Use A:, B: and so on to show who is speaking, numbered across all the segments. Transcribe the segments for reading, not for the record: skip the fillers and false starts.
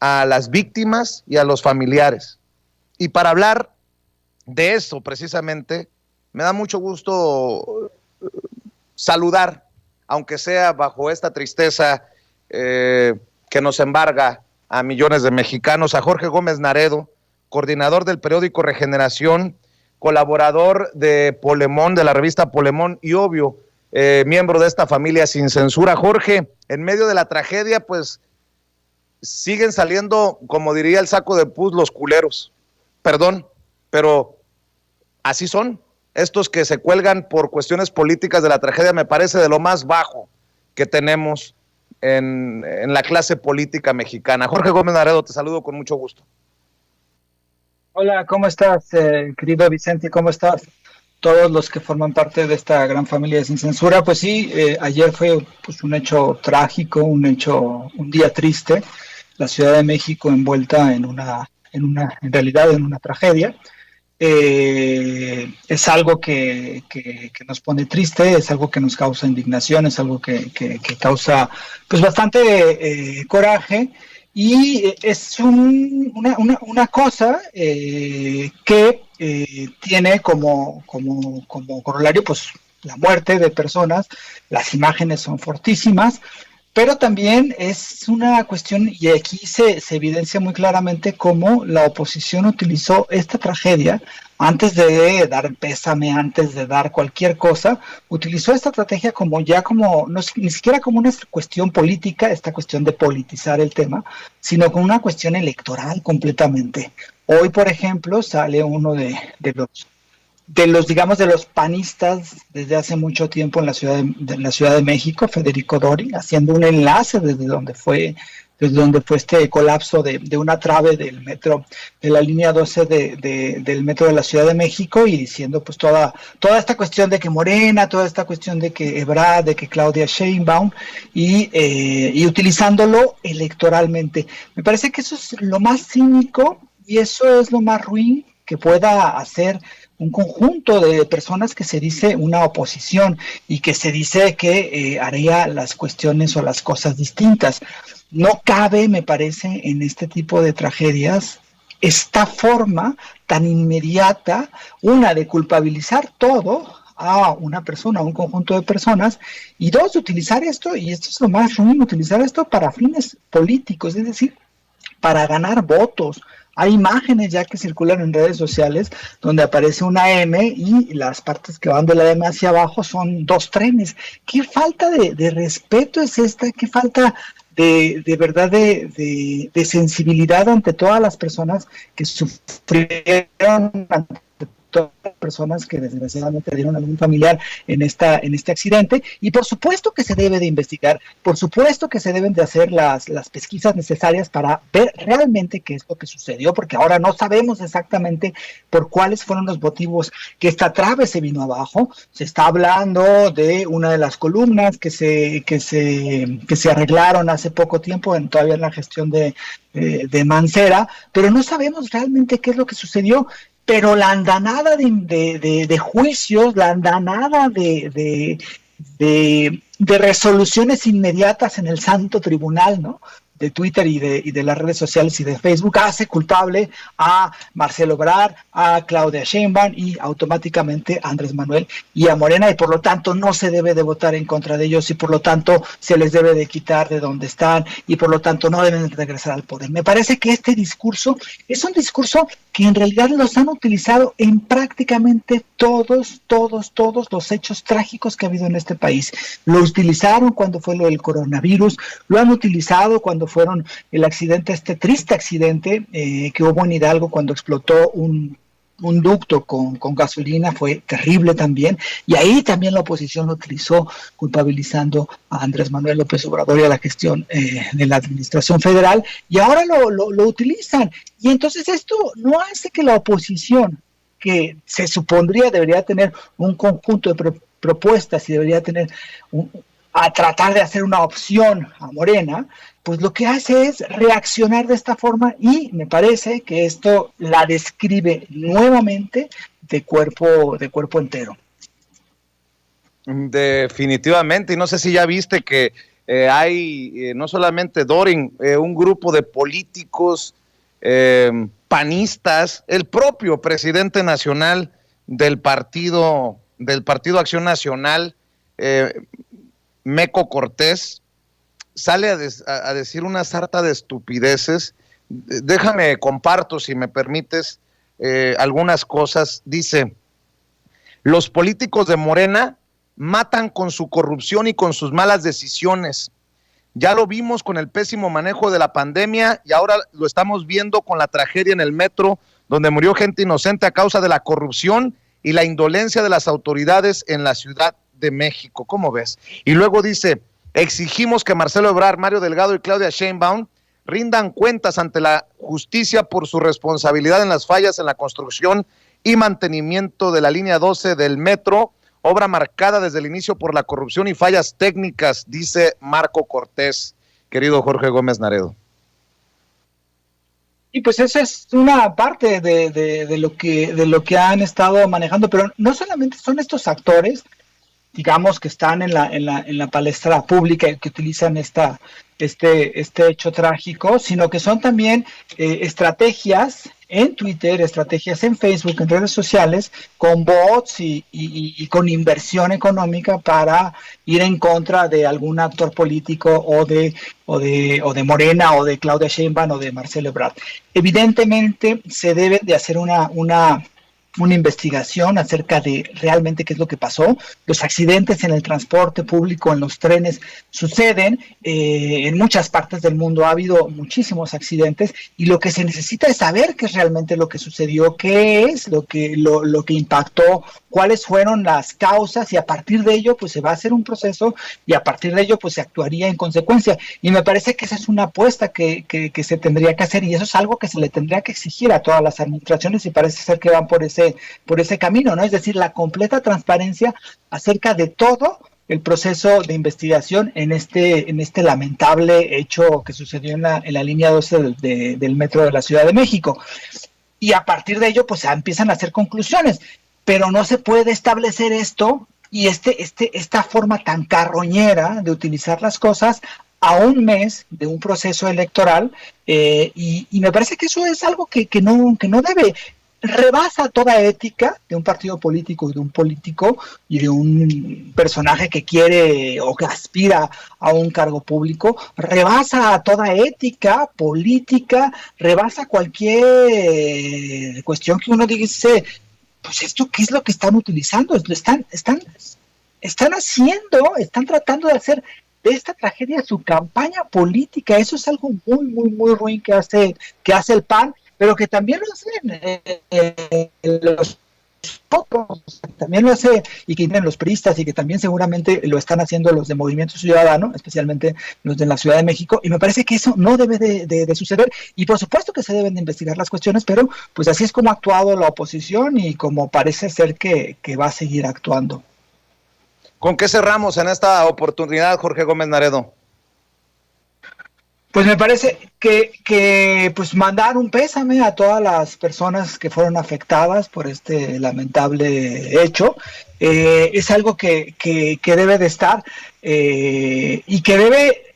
A: a las víctimas y a los familiares. Y para hablar de eso precisamente, me da mucho gusto saludar, aunque sea bajo esta tristeza que nos embarga a millones de mexicanos, a Jorge Gómez Naredo, coordinador del periódico Regeneración, colaborador de Polemón, de la revista Polemón, y obvio, miembro de esta familia Sin Censura. Jorge, en medio de la tragedia, pues siguen saliendo, como diría el saco de pus, los culeros. Perdón, pero así son. Estos que se cuelgan por cuestiones políticas de la tragedia me parece de lo más bajo que tenemos en la clase política mexicana. Jorge Gómez Naredo, te saludo con mucho gusto.
B: Hola, ¿cómo estás, querido Vicente? ¿Cómo estás? Todos los que forman parte de esta gran familia de Sin Censura. Pues sí, ayer fue pues, un hecho trágico, un día triste. La Ciudad de México envuelta en realidad en una tragedia. Es algo que nos pone triste, es algo que nos causa indignación, es algo que causa pues bastante coraje. Y es una cosa que tiene como corolario pues la muerte de personas. Las imágenes son fortísimas, pero también es una cuestión, y aquí se evidencia muy claramente cómo la oposición utilizó esta tragedia antes de dar pésame, antes de dar cualquier cosa, utilizó esta estrategia no, ni siquiera como una cuestión política, esta cuestión de politizar el tema, sino como una cuestión electoral completamente. Hoy, por ejemplo, sale uno digamos, de los panistas desde hace mucho tiempo en la Ciudad de México, Federico Dorin, haciendo un enlace desde donde fue este colapso de una trave del metro, de la línea 12 del metro de la Ciudad de México, y diciendo pues toda esta cuestión de que Morena, toda esta cuestión de que Ebrard, de que Claudia Sheinbaum, y utilizándolo electoralmente. Me parece que eso es lo más cínico y eso es lo más ruin que pueda hacer un conjunto de personas que se dice una oposición y que se dice que haría las cuestiones o las cosas distintas. No cabe, me parece, en este tipo de tragedias esta forma tan inmediata, una, de culpabilizar todo a una persona, a un conjunto de personas, y dos, de utilizar esto, y esto es lo más ruin, utilizar esto para fines políticos, es decir, para ganar votos. Hay imágenes ya que circulan en redes sociales donde aparece una M y las partes que van de la M hacia abajo son dos trenes. ¿Qué falta de respeto es esta? ¿Qué falta de verdad de sensibilidad ante todas las personas que sufrieron, ante todas las personas que desgraciadamente perdieron a algún familiar en este accidente? Y por supuesto que se debe de investigar, por supuesto que se deben de hacer las pesquisas necesarias para ver realmente qué es lo que sucedió, porque ahora no sabemos exactamente por cuáles fueron los motivos que esta trave se vino abajo. Se está hablando de una de las columnas que se arreglaron hace poco tiempo, todavía en la gestión de Mancera, pero no sabemos realmente qué es lo que sucedió. Pero la andanada de juicios, la andanada de resoluciones inmediatas en el santo tribunal, ¿no?, de Twitter y de las redes sociales y de Facebook, hace culpable a Marcelo Ebrard, a Claudia Sheinbaum y automáticamente a Andrés Manuel y a Morena, y por lo tanto no se debe de votar en contra de ellos, y por lo tanto se les debe de quitar de donde están, y por lo tanto no deben de regresar al poder. Me parece que este discurso es un discurso que en realidad los han utilizado en prácticamente todos los hechos trágicos que ha habido en este país. Lo utilizaron cuando fue lo del coronavirus, lo han utilizado cuando fueron el accidente, este triste accidente que hubo en Hidalgo cuando explotó un ducto con gasolina, fue terrible también, y ahí también la oposición lo utilizó culpabilizando a Andrés Manuel López Obrador y a la gestión de la administración federal, y ahora lo utilizan. Y entonces esto no hace que la oposición, que se supondría debería tener un conjunto de propuestas y debería tener a tratar de hacer una opción a Morena, pues lo que hace es reaccionar de esta forma, y me parece que esto la describe nuevamente de cuerpo entero.
A: Definitivamente, y no sé si ya viste que hay no solamente Dorin, un grupo de políticos panistas, el propio presidente nacional del Partido Acción Nacional, Meco Cortés, sale a decir una sarta de estupideces. Déjame comparto, si me permites, algunas cosas. Dice: los políticos de Morena matan con su corrupción y con sus malas decisiones. Ya lo vimos con el pésimo manejo de la pandemia y ahora lo estamos viendo con la tragedia en el metro, donde murió gente inocente a causa de la corrupción y la indolencia de las autoridades en la Ciudad de México. ¿Cómo ves? Y luego dice: exigimos que Marcelo Ebrard, Mario Delgado y Claudia Sheinbaum rindan cuentas ante la justicia por su responsabilidad en las fallas en la construcción y mantenimiento de la línea 12 del metro, obra marcada desde el inicio por la corrupción y fallas técnicas, dice Marco Cortés, querido Jorge Gómez Naredo.
B: Y pues esa es una parte de lo que han estado manejando, pero no solamente son estos actores, digamos, que están en la palestra pública, que utilizan este hecho trágico, sino que son también estrategias en Twitter, estrategias en Facebook, en redes sociales, con bots y con inversión económica para ir en contra de algún actor político o de Morena o de Claudia Sheinbaum o de Marcelo Ebrard. Evidentemente se debe de hacer una investigación acerca de realmente qué es lo que pasó. Los accidentes en el transporte público, en los trenes, suceden en muchas partes del mundo. Ha habido muchísimos accidentes y lo que se necesita es saber qué es realmente lo que sucedió, qué es lo que impactó, cuáles fueron las causas, y a partir de ello pues se va a hacer un proceso y a partir de ello pues se actuaría en consecuencia. Y me parece que esa es una apuesta que se tendría que hacer, y eso es algo que se le tendría que exigir a todas las administraciones, y parece ser que van por ese camino, ¿no? Es decir, la completa transparencia acerca de todo el proceso de investigación en este lamentable hecho que sucedió en la línea 12 del metro de la Ciudad de México. Y a partir de ello pues empiezan a hacer conclusiones, pero no se puede establecer esto y esta forma tan carroñera de utilizar las cosas a un mes de un proceso electoral, y me parece que eso es algo que no debe. Rebasa toda ética de un partido político y de un político y de un personaje que quiere o que aspira a un cargo público, rebasa toda ética política, rebasa cualquier cuestión que uno dice, pues esto qué es lo que están utilizando, están haciendo, están tratando de hacer de esta tragedia su campaña política. Eso es algo muy, muy, muy ruin que hace el PAN, pero que también lo hacen los otros, también lo hace, y que tienen los priistas, y que también seguramente lo están haciendo los de Movimiento Ciudadano, especialmente los de la Ciudad de México, y me parece que eso no debe de suceder, y por supuesto que se deben de investigar las cuestiones, pero pues así es como ha actuado la oposición y como parece ser que va a seguir actuando.
A: ¿Con qué cerramos en esta oportunidad, Jorge Gómez Naredo?
B: Pues me parece que pues mandar un pésame a todas las personas que fueron afectadas por este lamentable hecho. Es algo que debe de estar, y que debe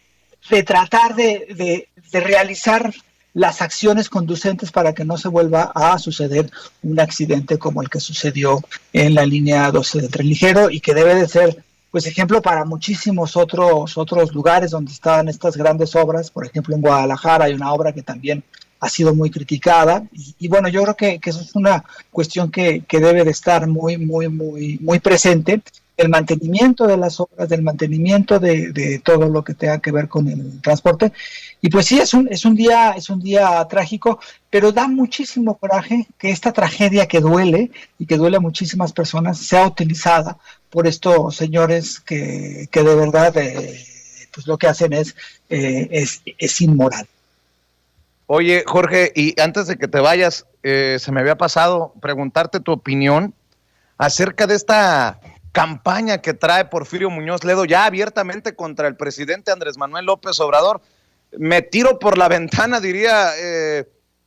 B: de tratar de realizar las acciones conducentes para que no se vuelva a suceder un accidente como el que sucedió en la línea 12 del tren ligero, y que debe de ser pues ejemplo para muchísimos otros lugares donde están estas grandes obras. Por ejemplo, en Guadalajara hay una obra que también ha sido muy criticada, y bueno, yo creo que eso es una cuestión que debe de estar muy, muy, muy, muy presente, el mantenimiento de las obras, del mantenimiento de todo lo que tenga que ver con el transporte. Y pues sí, es un día trágico, pero da muchísimo coraje que esta tragedia que duele y que duele a muchísimas personas sea utilizada por estos señores que de verdad pues lo que hacen es inmoral.
A: Oye, Jorge, y antes de que te vayas, se me había pasado preguntarte tu opinión acerca de esta campaña que trae Porfirio Muñoz Ledo ya abiertamente contra el presidente Andrés Manuel López Obrador. Me tiro por la ventana, diría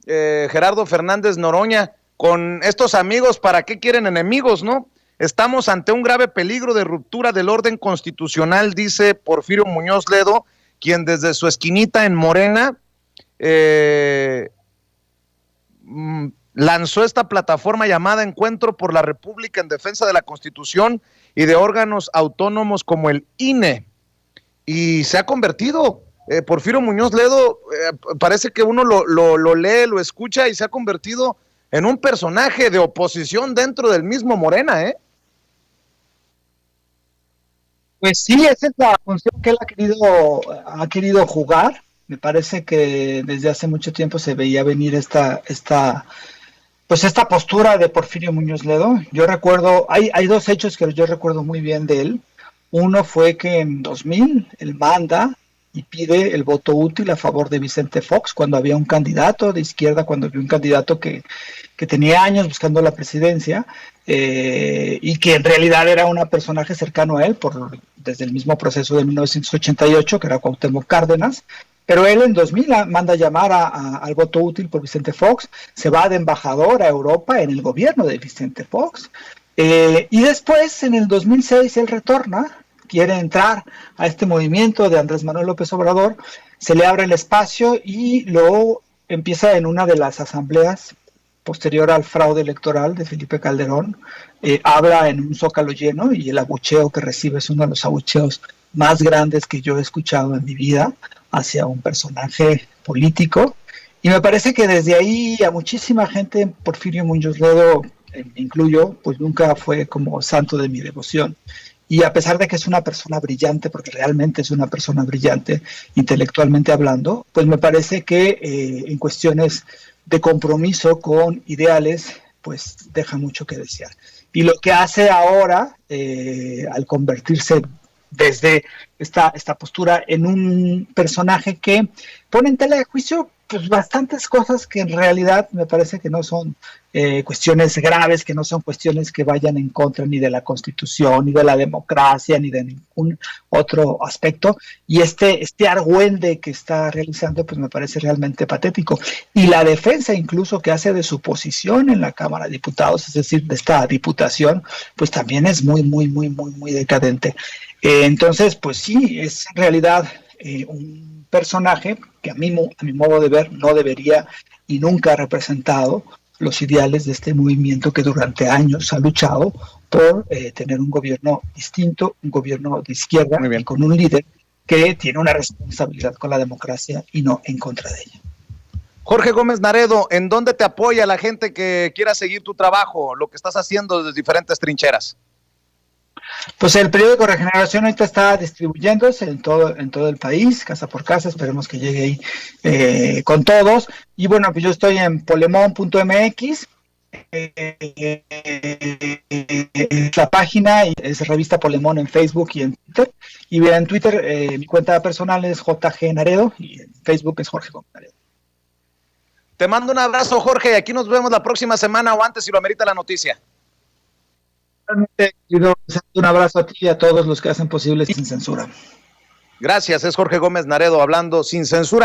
A: Gerardo Fernández Noroña, con estos amigos, ¿para qué quieren enemigos, no? Estamos ante un grave peligro de ruptura del orden constitucional, dice Porfirio Muñoz Ledo, quien desde su esquinita en Morena lanzó esta plataforma llamada Encuentro por la República en defensa de la Constitución y de órganos autónomos como el INE. Y se ha convertido, Porfirio Muñoz Ledo, parece que uno lo lee, lo escucha y se ha convertido en un personaje de oposición dentro del mismo Morena, ¿eh?
B: Pues sí, esa es la función que él ha querido jugar. Me parece que desde hace mucho tiempo se veía venir esta postura de Porfirio Muñoz Ledo. Yo recuerdo, hay dos hechos que yo recuerdo muy bien de él. Uno fue que en 2000 él manda y pide el voto útil a favor de Vicente Fox cuando había un candidato de izquierda, cuando había un candidato que tenía años buscando la presidencia y que en realidad era un personaje cercano a él desde el mismo proceso de 1988, que era Cuauhtémoc Cárdenas. Pero él en 2000 manda llamar al voto útil por Vicente Fox, se va de embajador a Europa en el gobierno de Vicente Fox, y después en el 2006 él retorna, quiere entrar a este movimiento de Andrés Manuel López Obrador, se le abre el espacio y luego empieza en una de las asambleas posterior al fraude electoral de Felipe Calderón, habla en un zócalo lleno y el abucheo que recibe es uno de los abucheos más grandes que yo he escuchado en mi vida hacia un personaje político. Y me parece que desde ahí a muchísima gente, Porfirio Muñoz Ledo, me incluyo, pues nunca fue como santo de mi devoción. Y a pesar de que es una persona brillante, porque realmente es una persona brillante, intelectualmente hablando, pues me parece que en cuestiones de compromiso con ideales, pues deja mucho que desear. Y lo que hace ahora, al convertirse desde esta postura en un personaje que pone en tela de juicio pues bastantes cosas que en realidad me parece que no son cuestiones graves, que no son cuestiones que vayan en contra ni de la Constitución, ni de la democracia, ni de ningún otro aspecto. Y este argüende que está realizando, pues me parece realmente patético. Y la defensa incluso que hace de su posición en la Cámara de Diputados, es decir, de esta diputación, pues también es muy, muy, muy, muy, muy decadente. Entonces, pues sí, es en realidad un personaje que a mi modo de ver no debería y nunca ha representado los ideales de este movimiento que durante años ha luchado por tener un gobierno distinto, un gobierno de izquierda y con un líder que tiene una responsabilidad con la democracia y no en contra de ella.
A: Jorge Gómez Naredo, ¿en dónde te apoya la gente que quiera seguir tu trabajo, lo que estás haciendo desde diferentes trincheras?
B: Pues el periódico Regeneración ahorita está distribuyéndose en todo el país, casa por casa, esperemos que llegue ahí con todos. Y bueno, pues yo estoy en polemon.mx, la página es Revista Polemón en Facebook y en Twitter. Y bien, en Twitter mi cuenta personal es JG Naredo y en Facebook es Jorge Gómez Naredo.
A: Te mando un abrazo, Jorge, y aquí nos vemos la próxima semana o antes si lo amerita la noticia.
B: Un abrazo a ti y a todos los que hacen posible Sin Censura.
A: Gracias, es Jorge Gómez Naredo hablando sin censura.